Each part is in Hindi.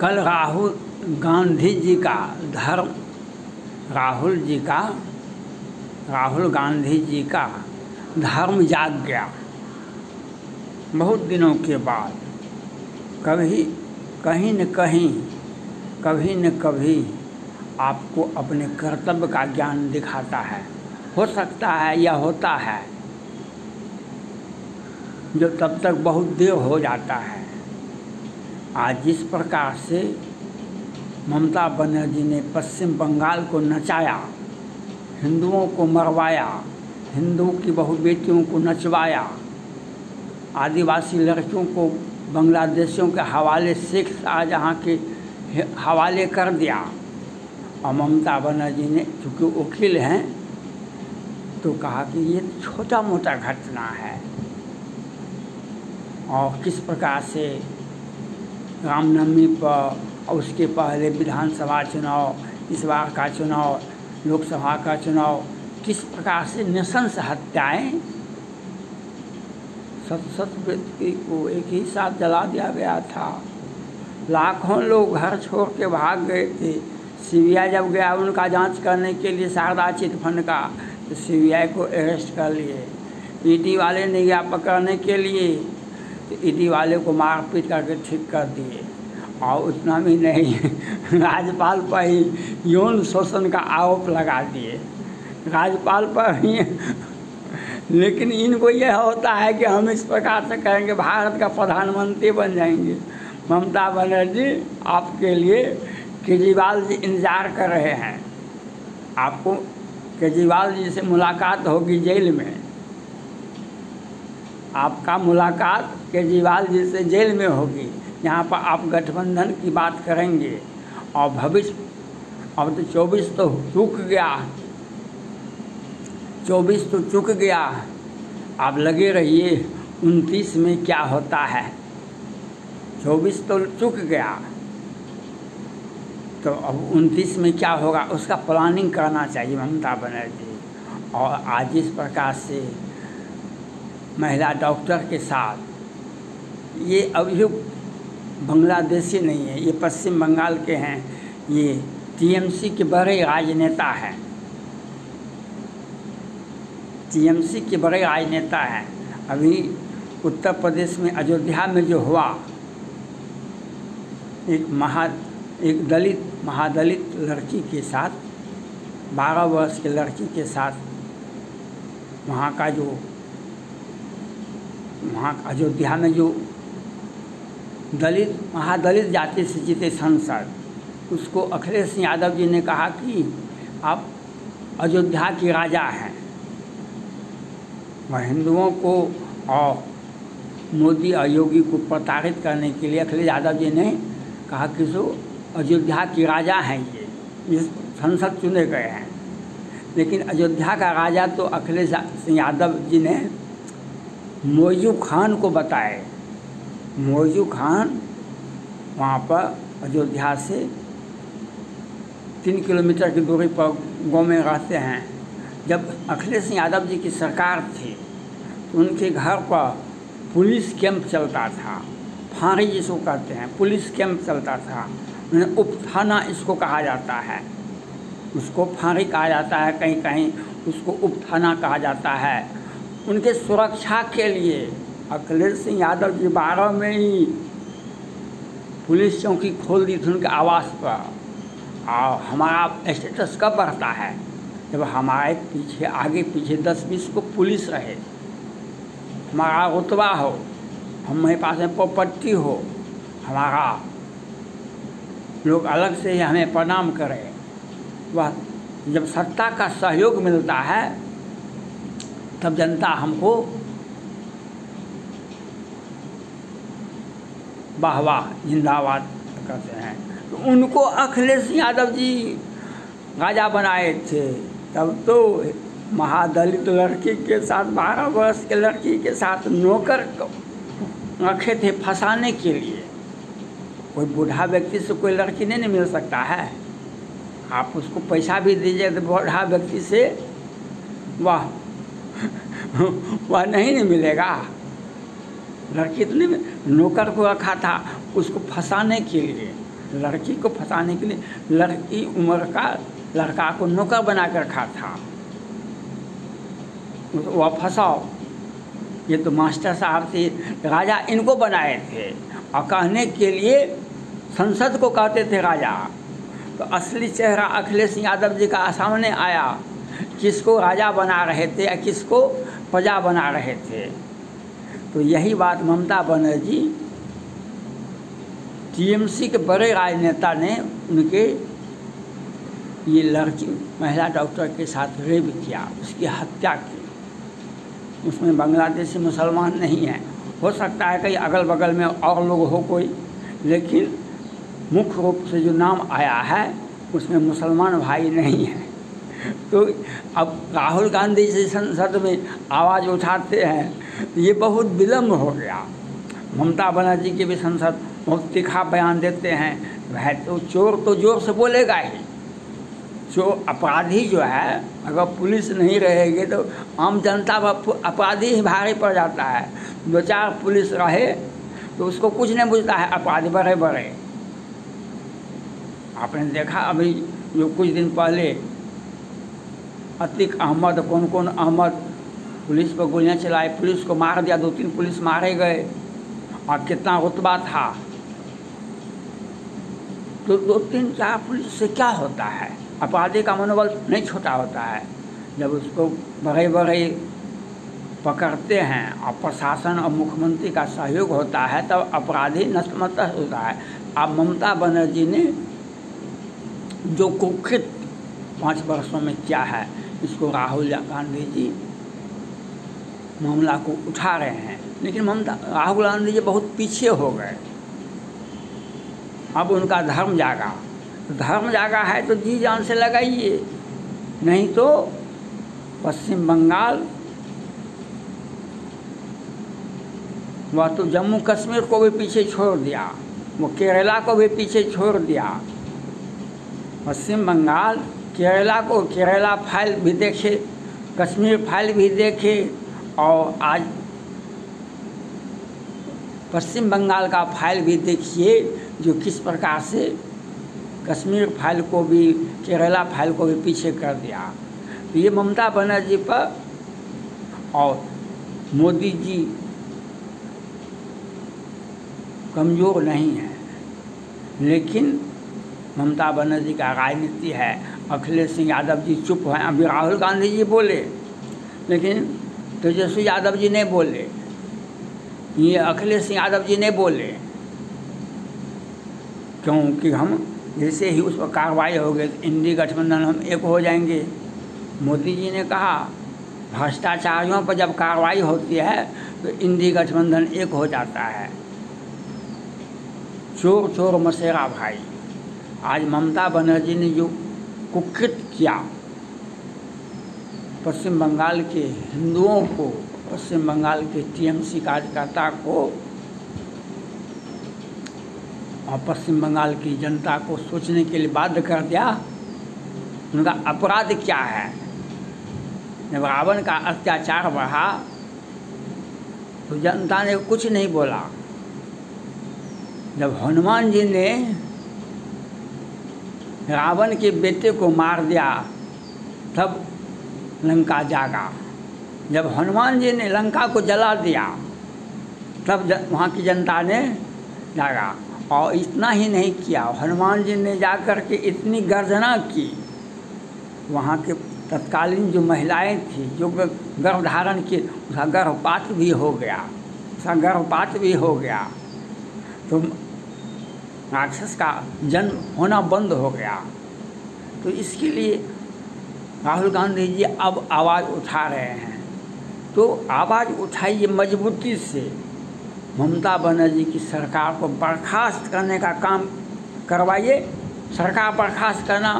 कल राहुल गांधी जी का धर्म राहुल गांधी जी का धर्म जाग गया। बहुत दिनों के बाद कहीं न कभी आपको अपने कर्तव्य का ज्ञान दिखाता है। हो सकता है या होता है जो तब तक बहुत देर हो जाता है। आज जिस प्रकार से ममता बनर्जी ने पश्चिम बंगाल को नचाया, हिंदुओं को मरवाया, हिंदू की बहु बेटियों को नचवाया, आदिवासी लड़कियों को बांग्लादेशियों के हवाले, शेख शाहजहां के हवाले कर दिया। और ममता बनर्जी ने चूँकि वकील हैं तो कहा कि ये छोटा मोटा घटना है। और किस प्रकार से रामनवमी पर और उसके पहले विधानसभा चुनाव, इस बार का चुनाव, लोकसभा का चुनाव, किस प्रकार से नृशंस हत्याएं, सत व्यक्ति को एक ही साथ जला दिया गया था। लाखों लोग घर छोड़ के भाग गए थे। सीबीआई जब गया उनका जांच करने के लिए शारदा चिटफंड का, तो सीबीआई को अरेस्ट कर लिए। ईडी वाले ने गया पकड़ने के लिए, तो ईडी वाले को मारपीट करके ठीक कर दिए। और उतना भी नहीं, राज्यपाल पर ही यौन शोषण का आरोप लगा दिए, राज्यपाल पर ही। लेकिन इनको यह होता है कि हम इस प्रकार से करेंगे, भारत का प्रधानमंत्री बन जाएंगे। ममता बनर्जी, आपके लिए केजरीवाल जी इंतज़ार कर रहे हैं। आपको केजरीवाल जी से मुलाकात होगी जेल में। आपका मुलाकात केजरीवाल जी से जेल में होगी। यहाँ पर आप गठबंधन की बात करेंगे और भविष्य, अब तो 24 तो चूक गया, 24 तो चूक गया। आप लगे रहिए 29 में क्या होता है। 24 तो चूक गया, तो अब 29 में क्या होगा उसका प्लानिंग करना चाहिए ममता बनर्जी। और आज इस प्रकार से महिला डॉक्टर के साथ, ये अभियुक्त बांग्लादेशी नहीं है, ये पश्चिम बंगाल के हैं, ये टीएमसी के बड़े राजनेता हैं, टीएमसी के बड़े राजनेता हैं। अभी उत्तर प्रदेश में अयोध्या में जो हुआ, एक दलित महादलित लड़की के साथ, 12 वर्ष के लड़की के साथ, वहाँ अयोध्या में जो महादलित जाति से जीते सांसद, उसको अखिलेश यादव जी ने कहा कि आप अयोध्या के राजा हैं। वह हिंदुओं को और मोदी और योगी को प्रताड़ित करने के लिए अखिलेश यादव जी ने कहा कि जो अयोध्या के राजा हैं, ये संसद चुने गए हैं। लेकिन अयोध्या का राजा तो अखिलेश यादव जी ने मौजू खान को बताए। मौजू खान वहाँ पर अयोध्या से 3 किलोमीटर की दूरी पर गाँव में रहते हैं। जब अखिलेश यादव जी की सरकार थी तो उनके घर पर पुलिस कैंप चलता था, फांड़ी जिसको कहते हैं, पुलिस कैंप चलता था। उन्हें उप थाना इसको कहा जाता है, उसको फांड़ी कहा जाता है, कहीं कहीं उसको उप थाना कहा जाता है। उनके सुरक्षा के लिए अखिलेश यादव जी 12 में ही पुलिस चौकी खोल दी थी उनके आवास पर। और हमारा स्टेटस कब बढ़ता है, जब हमारे पीछे आगे पीछे 10-20 को पुलिस रहे, हमारा रुतबा हो, हमारे पास में प्रॉपर्टी हो, हमारा लोग अलग से ही हमें प्रणाम करें। वह जब सत्ता का सहयोग मिलता है तब जनता हमको वाह वाह जिंदाबाद कहते हैं। तो उनको अखिलेश यादव जी राजा बनाए थे। तब तो महादलित लड़की के साथ, 12 वर्ष के लड़की के साथ नौकर रखे थे फंसाने के लिए। कोई बूढ़ा व्यक्ति से कोई लड़की नहीं मिल सकता है। आप उसको पैसा भी दीजिए तो बूढ़ा व्यक्ति से वह नहीं मिलेगा। लड़की तो नहीं, नौकर को रखा था उसको फंसाने के लिए। लड़की को फंसाने के लिए लड़की उम्र का लड़का को नौकर बना कर रखा था, वह फंसाओ। ये तो मास्टर साहब थे, राजा इनको बनाए थे और कहने के लिए संसद को कहते थे राजा। तो असली चेहरा अखिलेश यादव जी का सामने आया, किसको राजा बना रहे थे या किसको प्रजा बना रहे थे। तो यही बात ममता बनर्जी टीएमसी के बड़े राजनेता ने उनके ये लड़की महिला डॉक्टर के साथ रेप किया, उसकी हत्या की। उसमें बांग्लादेशी मुसलमान नहीं हैं, हो सकता है कहीं अगल बगल में और लोग हो कोई, लेकिन मुख्य रूप से जो नाम आया है उसमें मुसलमान भाई नहीं हैं। तो अब राहुल गांधी जी संसद में आवाज़ उठाते हैं, ये बहुत विलम्ब हो गया। ममता बनर्जी के भी संसद बहुत तीखा बयान देते हैं, वह तो चोर तो जोर से बोलेगा ही। जो अपराधी जो है, अगर पुलिस नहीं रहेगी तो आम जनता पर अपराधी ही भारी पड़ जाता है। 2-4 पुलिस रहे तो उसको कुछ नहीं बुझता है, अपराधी बड़े बड़े। आपने देखा अभी जो कुछ दिन पहले अतीक अहमद कौन अहमद पुलिस पर गोलियां चलाई, पुलिस को मार दिया, 2-3 पुलिस मारे गए और कितना रुतबा था। तो 2-3-4 पुलिस से क्या होता है, अपराधी का मनोबल नहीं छोटा होता है। जब उसको बड़े बड़े पकड़ते हैं और प्रशासन और मुख्यमंत्री का सहयोग होता है तब अपराधी नतमस्तक होता है। अब ममता बनर्जी ने जो कुकृत 5 वर्षों में किया है, इसको राहुल गांधी जी मामला को उठा रहे हैं, लेकिन राहुल गांधी जी बहुत पीछे हो गए। अब उनका धर्म जागा, धर्म जागा है तो जी जान से लगाइए, नहीं तो पश्चिम बंगाल वह तो जम्मू कश्मीर को भी पीछे छोड़ दिया, वो केरला को भी पीछे छोड़ दिया। पश्चिम बंगाल केरला फाइल भी देखे, कश्मीर फाइल भी देखे, और आज पश्चिम बंगाल का फाइल भी देखिए जो किस प्रकार से कश्मीर फाइल को भी केरला फाइल को भी पीछे कर दिया। तो ये ममता बनर्जी पर और मोदी जी कमज़ोर नहीं है, लेकिन ममता बनर्जी का राजनीति है। अखिलेश यादव जी चुप हैं, अभी राहुल गांधी जी बोले लेकिन तेजस्वी यादव जी नहीं बोले, ये अखिलेश यादव जी नहीं बोले, क्योंकि हम जैसे ही उस पर कार्रवाई हो गई इंडी गठबंधन हम एक हो जाएंगे। मोदी जी ने कहा भ्रष्टाचारियों पर जब कार्रवाई होती है तो इंडी गठबंधन एक हो जाता है। चोर चोर मसेरा भाई। आज ममता बनर्जी ने जो कुकृत किया पश्चिम बंगाल के हिंदुओं को, पश्चिम बंगाल के टीएमसी कार्यकर्ता को और पश्चिम बंगाल की जनता को सोचने के लिए बाध्य कर दिया। उनका अपराध क्या है? जब रावण का अत्याचार बढ़ा तो जनता ने कुछ नहीं बोला। जब हनुमान जी ने रावण के बेटे को मार दिया तब लंका जागा। जब हनुमान जी ने लंका को जला दिया तब वहाँ की जनता ने जागा। और इतना ही नहीं किया, हनुमान जी ने जाकर के इतनी गर्जना की, वहाँ के तत्कालीन जो महिलाएं थी जो गर्भधारण की, उसका गर्भपात भी हो गया, तो राक्षस का जन्म होना बंद हो गया। तो इसके लिए राहुल गांधी जी अब आवाज़ उठा रहे हैं। तो आवाज़ उठाइए मजबूती से, ममता बनर्जी की सरकार को बर्खास्त करने का काम करवाइए। सरकार बर्खास्त करना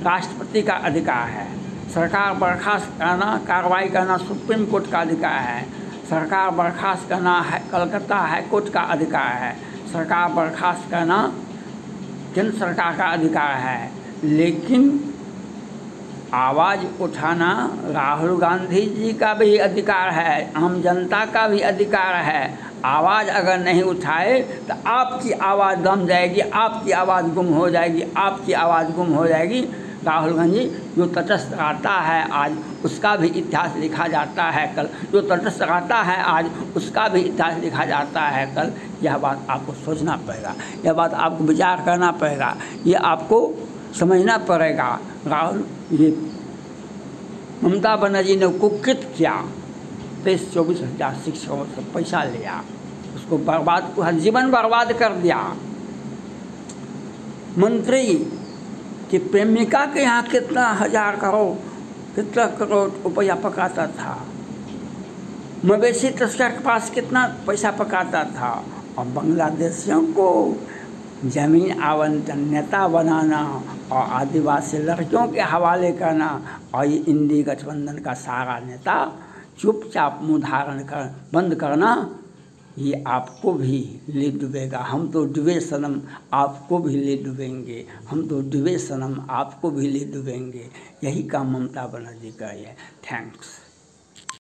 राष्ट्रपति का अधिकार है, सरकार बर्खास्त करना कार्रवाई करना सुप्रीम कोर्ट का अधिकार है, सरकार बर्खास्त करना है कलकत्ता हाई कोर्ट का अधिकार है, सरकार बर्खास्त करना केंद्र सरकार का अधिकार है। लेकिन आवाज़ उठाना राहुल गांधी जी का भी अधिकार है, आम जनता का भी अधिकार है। आवाज़ अगर नहीं उठाए तो आपकी आवाज़ दम जाएगी, आपकी आवाज़ गुम हो जाएगी, आपकी आवाज़ गुम हो जाएगी। राहुल गांधी जो तटस्थ रहता है आज उसका भी इतिहास लिखा जाता है कल, जो तटस्थ रहता है आज उसका भी इतिहास लिखा जाता है कल। यह बात आपको सोचना पड़ेगा, यह बात आपको विचार करना पड़ेगा, ये आपको समझना पड़ेगा। राहुल ये ममता बनर्जी ने कुकृत किया, 23-24 हज़ार शिक्षकों से पैसा लिया, उसको बर्बाद, जीवन बर्बाद कर दिया। मंत्री कि प्रेमिका के यहाँ कितना करोड़ रुपया पकाता था, मवेशी तस्कर के पास कितना पैसा पकाता था, और बांग्लादेशियों को जमीन आवंटन, नेता बनाना और आदिवासी लड़कियों के हवाले करना, और ये इंडी गठबंधन का सारा नेता चुपचाप मुँह धारण कर बंद करना, ये आपको भी ले डूबेगा। हम तो डूबे सनम, आपको भी ले डूबेंगे, हम तो डूबे सनम, आपको भी ले डूबेंगे। यही काम ममता बनर्जी का है। थैंक्स।